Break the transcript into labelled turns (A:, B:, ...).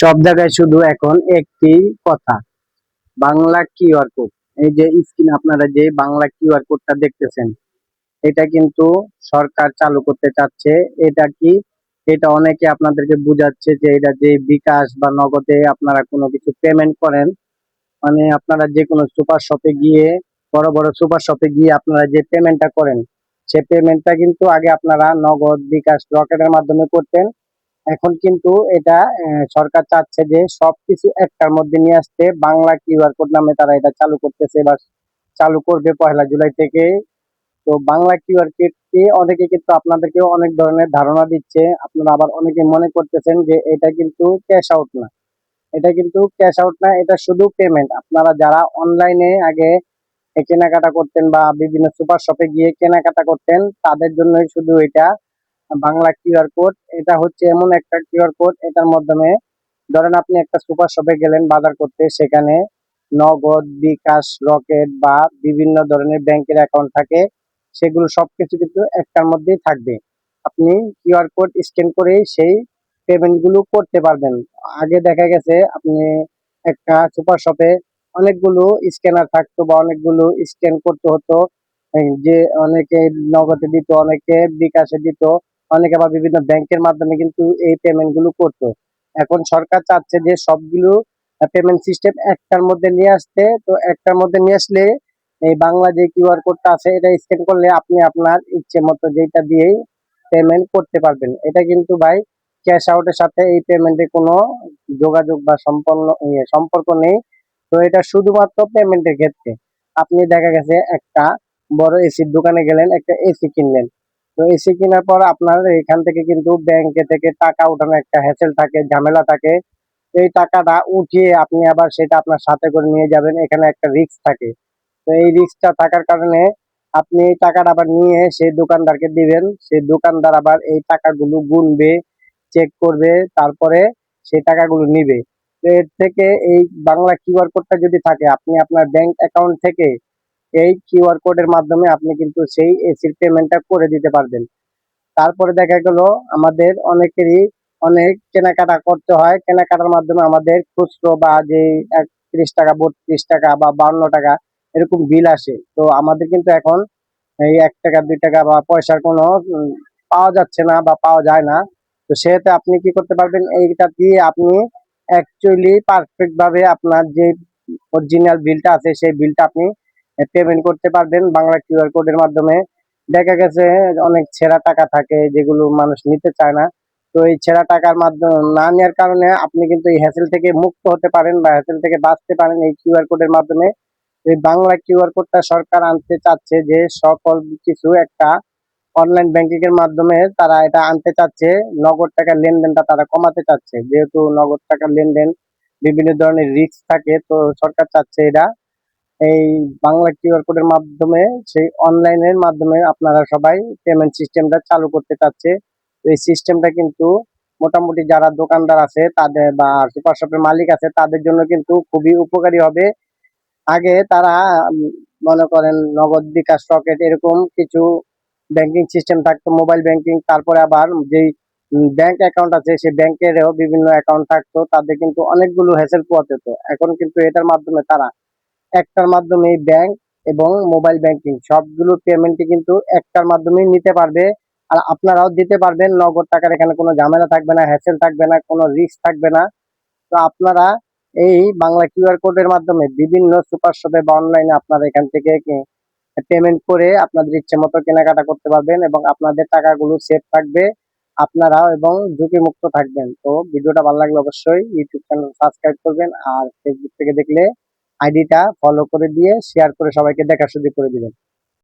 A: সব জায়গায় শুধু এখন একটি কথা, বাংলা কিউআর কোড। এই যে স্ক্রিন আপনারা যে বাংলা কিউআর কোডটা দেখতেছেন, এটা কিন্তু সরকার চালু করতে চাচ্ছে। এটা কি? এটা অনেকে আপনাদেরকে বুঝাচ্ছে যে এটা যে বিকাশ বা নগদে আপনারা কোনো কিছু পেমেন্ট করেন, মানে আপনারা যে কোনো সুপার শপে গিয়ে, বড় বড় সুপার শপে গিয়ে আপনারা যে পেমেন্টটা করেন, সে পেমেন্টটা কিন্তু আগে আপনারা নগদ, বিকাশ, রকেটের মাধ্যমে করতেন। এখন কিন্তু এটা সরকার চাচ্ছে যে সবকিছু একটার মধ্যে নিয়ে আসতে, বাংলা কিউআর কোড নামে তারা এটা চালু করতেছে বা চালু করবে 1লা জুলাই থেকে। তো বাংলা কিউআর কোড কি, অনেকে কিন্তু আপনাদেরকে অনেক ধরনের ধারণা দিচ্ছে। আপনারা আবার অনেকে মনে করতেছেন যে এটা কিন্তু ক্যাশ আউট না। এটা কিন্তু ক্যাশ আউট না, এটা শুধু পেমেন্ট। আপনারা যারা অনলাইনে আগে কেনাকাটা করতেন বা বিভিন্ন সুপার শপে গিয়ে কেনাকাটা করতেন, তাদের জন্যই শুধু এটা বাংলা কিউআর কোড। এটা হচ্ছে এমন একটা কিউআর কোড, এটার মাধ্যমে ধরেন আপনি একটা সুপার শপে গেলেন বাজার করতে, সেখানে নগদ, বিকাশ, রকেট বা বিভিন্ন ধরনের ব্যাংকের অ্যাকাউন্ট থাকে, সেগুলো সবকিছু কিন্তু একটার মধ্যেই থাকবে। আপনি কিউআর কোড স্ক্যান করেই সেই পেমেন্ট গুলো করতে পারবেন। আগে দেখা গেছে আপনি একটা সুপার শপে অনেকগুলো স্ক্যানার থাকতো বা অনেকগুলো স্ক্যান করতে হতো। যে অনেকে নগদে দিত, অনেকে বিকাশে দিত, অনেকে আবার বিভিন্ন ব্যাংকের মাধ্যমে কিন্তু এই পেমেন্ট গুলো করতো। এখন সরকার চাচ্ছে যে সবগুলো পেমেন্ট সিস্টেম একটার মধ্যে নিয়ে আসতে। তো একটার মধ্যে নিয়ে আসলে এই বাংলা যে কিউআর কোডটা আছে, এটা স্ক্যান করলে আপনি আপনার ইচ্ছে মতো যেটা দিয়েই পেমেন্ট করতে পারবেন। এটা কিন্তু ভাই ক্যাশ আউটের সাথে এই পেমেন্টের কোনো যোগাযোগ বা সম্পর্ক নেই। তো এটা শুধুমাত্র পেমেন্টের ক্ষেত্রে। আপনি দেখা গেছে একটা বড় এসির দোকানে গেলেন, একটা এসি কিনলেন। তো এসি কেনার পর আপনার এখান থেকে কিন্তু ব্যাংকে থেকে টাকা উঠানোর একটা হ্যাসেল থাকে, ঝামেলা থাকে। এই টাকাটা উঠিয়ে আপনি আবার সেটা আপনার সাথে করে নিয়ে যাবেন, এখানে একটা রিস্ক থাকে। তো এই রিস্কটা থাকার কারণে আপনি এই টাকাটা আবার নিয়ে সেই দোকানদারকে দিবেন, সেই দোকানদার আবার এই টাকাগুলো গুনবে, চেক করবে, তারপরে সেই টাকাগুলো নিবে। তো এর থেকে এই বাংলা কিউআর কোডটা যদি থাকে, আপনি আপনার ব্যাংক অ্যাকাউন্ট থেকে এই কিউআর কোডের মাধ্যমে আপনি কিন্তু সেই এসির পেমেন্টটা করে দিতে পারবেন। তারপরে দেখা গেল আমাদের অনেকেরই অনেক কেনাকাটা করতে হয়, কেনাকাটার মাধ্যমে আমাদের খুচরো বা যে ৩১ টাকা, ৩২ টাকা বা ৫২ টাকা এরকম বিল আসে। তো আমাদের কিন্তু এখন এই ১ টাকা, ২ টাকা বা পয়সার কোনো পাওয়া যাচ্ছে না বা পাওয়া যায় না। তো সেহেতু আপনি কি করতে পারবেন, এইটা দিয়ে আপনি অ্যাকচুয়ালি পারফেক্ট ভাবে আপনার যে অরিজিনাল বিলটা আছে সেই বিলটা আপনি পেমেন্ট করতে পারবেন বাংলা কিউআর কোডের মাধ্যমে। দেখা গেছে অনেক ছেঁড়া টাকা থাকে যেগুলো মানুষ নিতে চায় না। তো এই ছেঁড়া টাকার মাধ্যমে না নেওয়ার কারণে আপনি কিন্তু এই হ্যাসেল থেকে মুক্ত হতে পারেন বা হ্যাসেল থেকে বাঁচতে পারেন এই কিউআর কোডের মাধ্যমে। এই বাংলা কিউআর কোডটা সরকার আনতে চাচ্ছে যে সকল কিছু একটা অনলাইন ব্যাংকিং এর মাধ্যমে তারা এটা আনতে চাচ্ছে। নগদ টাকার লেনদেনটা তারা কমাতে চাচ্ছে, যেহেতু নগদ টাকার লেনদেন বিভিন্ন ধরনের রিস্ক থাকে। তো সরকার চাচ্ছে এটা এই বাংলা কিউআর কোডের মাধ্যমে, সেই অনলাইনের মাধ্যমে আপনারা সবাই পেমেন্ট সিস্টেমটা চালু করতে চাচ্ছে। তো এই সিস্টেমটা কিন্তু মোটামুটি যারা দোকানদার আছে তাদের বা সুপার শপের মালিক আছে তাদের জন্য কিন্তু খুবই উপকারী হবে। আগে তারা মনে করেন নগদ, বিকাশ, রকেট এরকম কিছু ব্যাংকিং সিস্টেম থাকতো, মোবাইল ব্যাংকিং, তারপরে আবার যেই ব্যাংক অ্যাকাউন্ট আছে সেই ব্যাংকেরও বিভিন্ন অ্যাকাউন্ট থাকতো, তাদের কিন্তু অনেকগুলো হ্যাসেল পোহাতে হতো। এখন কিন্তু এটার মাধ্যমে তারা একটার মাধ্যমে ব্যাংক এবং মোবাইল ব্যাংকিং সবগুলো পেমেন্টই কিন্তু একটার মাধ্যমেই নিতে পারবে। আর আপনারাও দিতে পারবেন, নগদ টাকার এখানে কোনো ঝামেলা থাকবে না, হ্যাসেল থাকবে না, কোনো রিস্ক থাকবে না। তো আপনারা এই বাংলা কিউআর কোডের মাধ্যমে বিভিন্ন সুপার শপে বা অনলাইনে আপনারা এখান থেকে পেমেন্ট করে আপনাদের ইচ্ছে মতো কেনাকাটা করতে পারবেন এবং আপনাদের টাকাগুলো সেফ থাকবে আপনারাও, এবং ঝুঁকিমুক্ত থাকবেন। তো ভিডিওটা ভালো লাগলে অবশ্যই ইউটিউব চ্যানেল সাবস্ক্রাইব করবেন, আর ফেসবুক থেকে দেখলে আইডিটা ফলো করে দিয়ে শেয়ার করে সবাইকে দেখার সুযোগ করে দিবেন।